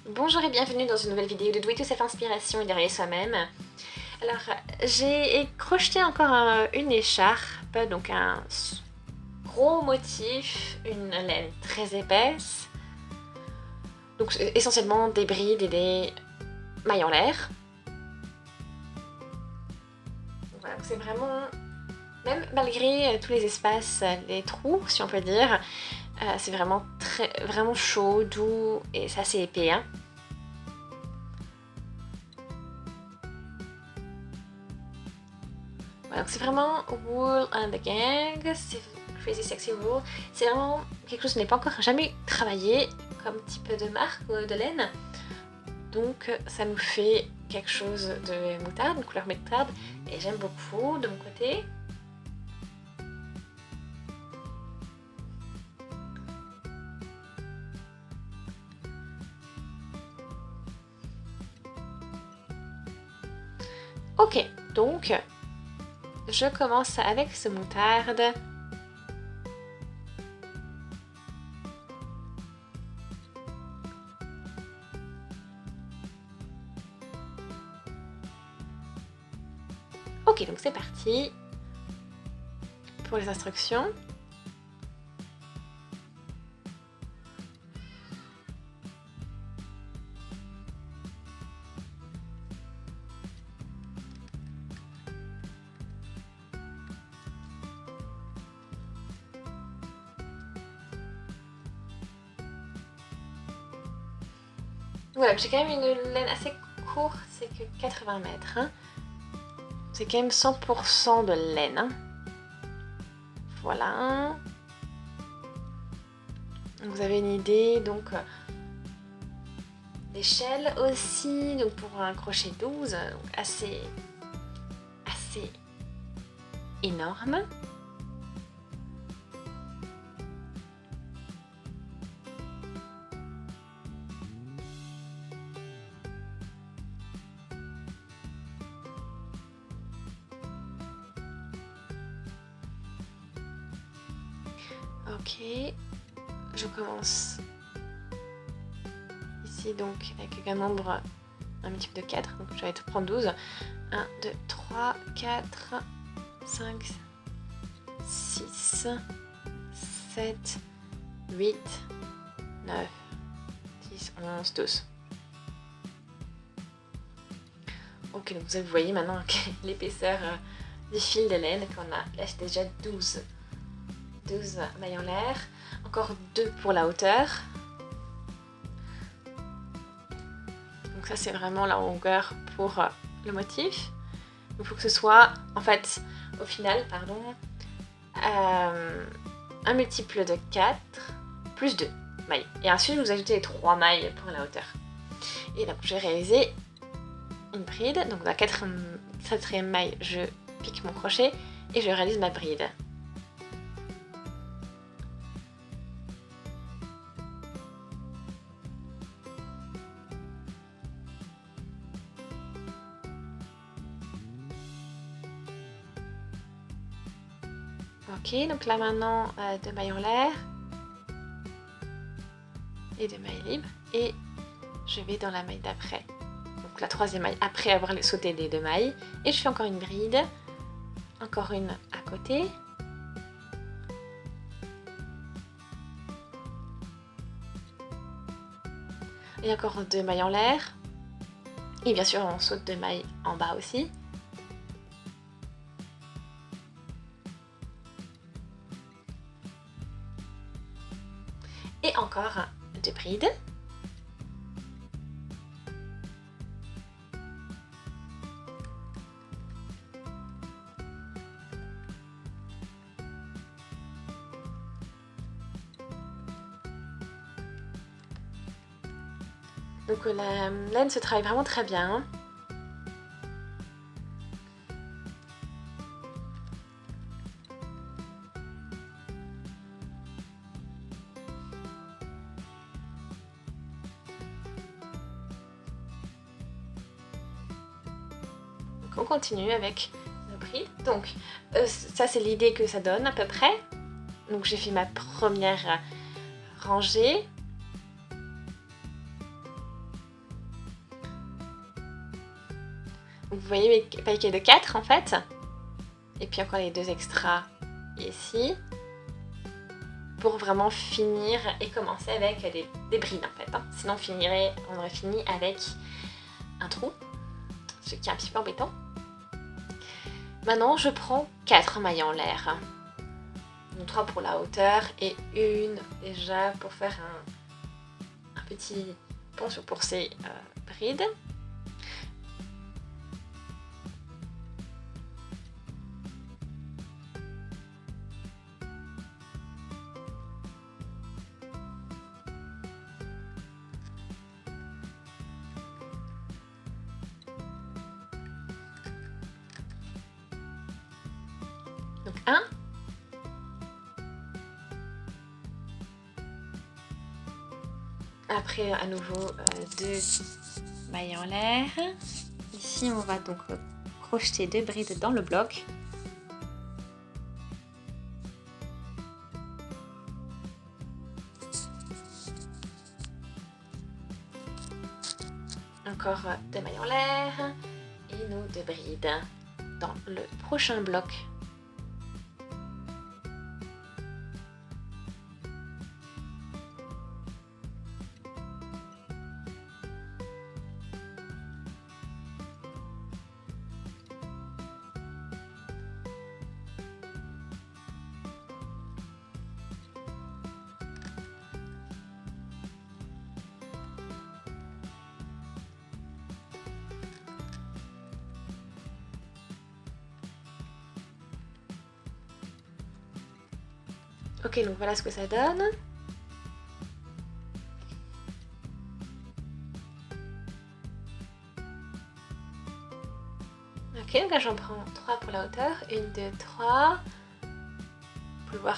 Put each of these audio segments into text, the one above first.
Bonjour et bienvenue dans une nouvelle vidéo de Do It Yourself Inspiration et derrière soi-même. Alors, j'ai crocheté encore une écharpe, donc un gros motif, une laine très épaisse. Donc essentiellement des brides et des mailles en l'air. Voilà, c'est vraiment, même malgré tous les espaces, les trous si on peut dire, c'est vraiment vraiment chaud, doux et c'est assez épais. Hein. Voilà, donc c'est vraiment Wool and the Gang, c'est Crazy Sexy Wool. C'est vraiment quelque chose que je n'ai pas encore jamais travaillé comme type de marque de laine. Donc ça nous fait quelque chose de moutarde, une couleur moutarde, et j'aime beaucoup de mon côté. Ok, donc je commence avec ce moutarde. Ok, donc c'est parti pour les instructions. Voilà, j'ai quand même une laine assez courte, c'est que 80 mètres. Hein. C'est quand même 100% de laine. Hein. Voilà. Vous avez une idée, donc d'échelle aussi, donc pour un crochet 12, donc assez énorme. Ok, je commence ici donc avec un nombre, un multiple de 4, donc je vais te prendre 12. 1, 2, 3, 4, 5, 6, 7, 8, 9, 10, 11, 12. Ok, donc vous voyez maintenant l'épaisseur du fil de laine qu'on a. Là, j'ai déjà 12 mailles en l'air. Encore 2 pour la hauteur. Donc ça, c'est vraiment la longueur pour le motif. Il faut que ce soit, en fait, au final, pardon, un multiple de 4 plus 2 mailles. Et ensuite, vous ajoutez les 3 mailles pour la hauteur. Et donc, j'ai réalisé une bride. Donc, la 4e maille, je pique mon crochet et je réalise ma bride. Ok, donc là maintenant, 2 mailles en l'air et 2 mailles libres. Et je vais dans la maille d'après. Donc la 3e maille après avoir sauté les 2 mailles. Et je fais encore une bride. Encore une à côté. Et encore 2 mailles en l'air. Et bien sûr, on saute 2 mailles en bas aussi. Et encore 2 brides. Donc la laine se travaille vraiment très bien. Donc on continue avec nos brides. Donc ça c'est l'idée que ça donne à peu près. Donc j'ai fait ma première rangée. Vous voyez mes paquets de 4 en fait. Et puis encore les 2 extras ici. Pour vraiment finir et commencer avec des brides en fait. Hein. Sinon on aurait fini avec un trou. Ce qui est un petit peu embêtant. Maintenant je prends 4 mailles en l'air. Donc 3 pour la hauteur et une déjà pour faire un petit pont pour ces brides. Donc 1. Après à nouveau 2 mailles en l'air. Ici on va donc crocheter 2 brides dans le bloc. Encore 2 mailles en l'air et nos 2 brides dans le prochain bloc. Ok, donc voilà ce que ça donne. Ok, donc là j'en prends 3 pour la hauteur. 1, 2, 3. Vous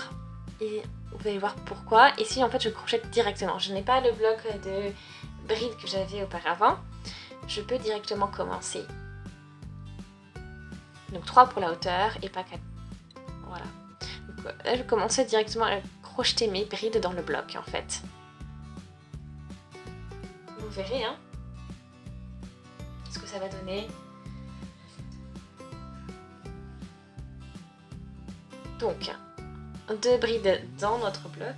allez voir pourquoi. Ici en fait je crochète directement. Je n'ai pas le bloc de brides que j'avais auparavant. Je peux directement commencer. Donc 3 pour la hauteur et pas 4. Voilà. Donc là je commençais directement à crocheter mes brides dans le bloc en fait. Vous verrez hein, ce que ça va donner. Donc 2 brides dans notre bloc.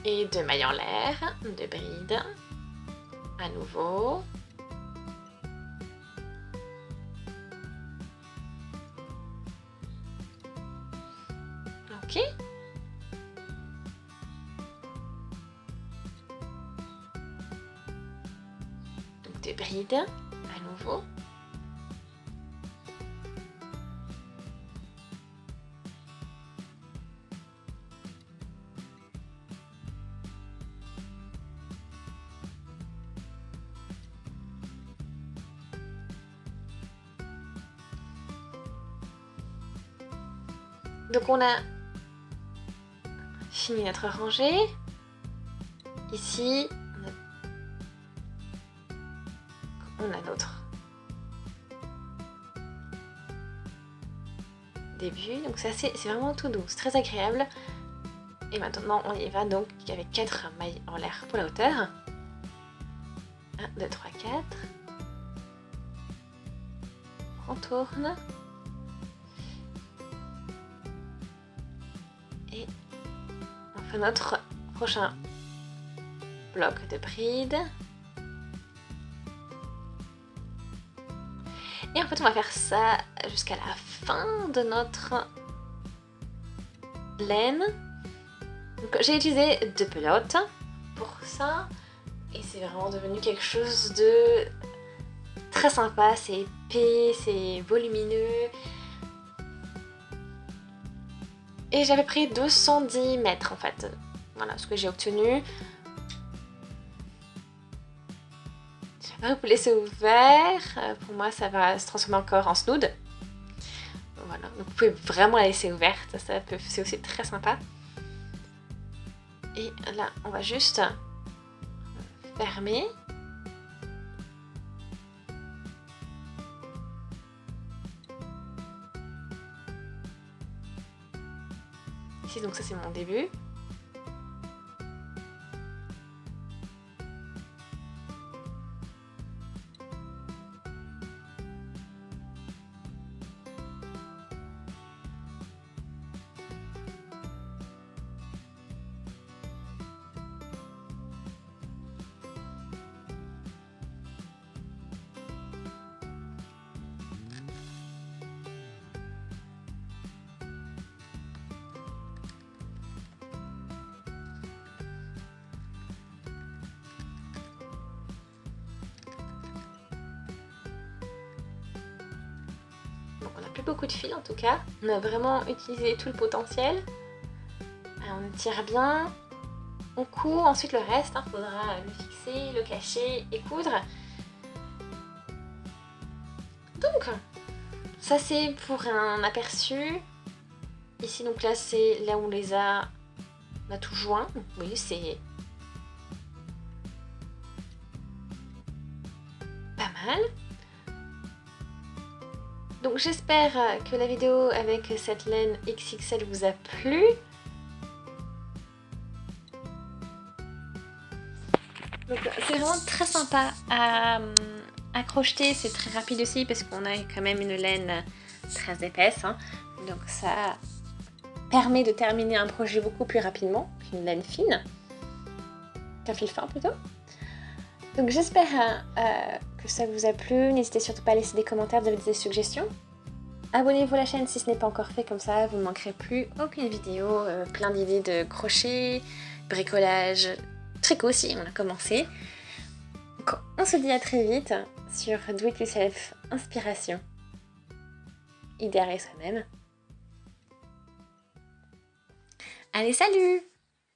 Et 2 mailles en l'air, 2 brides. À nouveau. Ok. Donc 2 brides à nouveau. Donc on a fini notre rangée. Ici, on a notre début. Donc ça c'est vraiment tout doux, c'est très agréable. Et maintenant on y va donc avec 4 mailles en l'air pour la hauteur. 1, 2, 3, 4. On tourne. Et on fait notre prochain bloc de brides. Et en fait on va faire ça jusqu'à la fin de notre laine. J'ai utilisé 2 pelotes pour ça. Et c'est vraiment devenu quelque chose de très sympa. C'est épais, c'est volumineux. Et j'avais pris 210 mètres en fait. Voilà ce que j'ai obtenu. Je vais vous laisser ouvert. Pour moi, ça va se transformer encore en snood. Voilà, donc vous pouvez vraiment la laisser ouverte. C'est aussi très sympa. Et là, on va juste fermer. Ici, donc ça c'est mon début. on n'a plus beaucoup de fil en tout cas. On a vraiment utilisé tout le potentiel. On tire bien, on coud, ensuite le reste, il faudra le fixer, le cacher et coudre. Donc, ça c'est pour un aperçu. Ici donc là c'est là où on les a, on a tout joint. Oui, c'est pas mal. Donc j'espère que la vidéo avec cette laine XXL vous a plu. Donc c'est vraiment très sympa à crocheter, c'est très rapide aussi parce qu'on a quand même une laine très épaisse. Donc ça permet de terminer un projet beaucoup plus rapidement qu'une laine fine, qu'un fil fin plutôt. Donc j'espère que ça vous a plu. N'hésitez surtout pas à laisser des commentaires, vous avez des suggestions. Abonnez-vous à la chaîne si ce n'est pas encore fait, comme ça vous ne manquerez plus aucune vidéo, plein d'idées de crochet, bricolage, tricot aussi, on a commencé. Donc, on se dit à très vite sur Do It Yourself Inspiration, idéal soi-même. Allez, salut!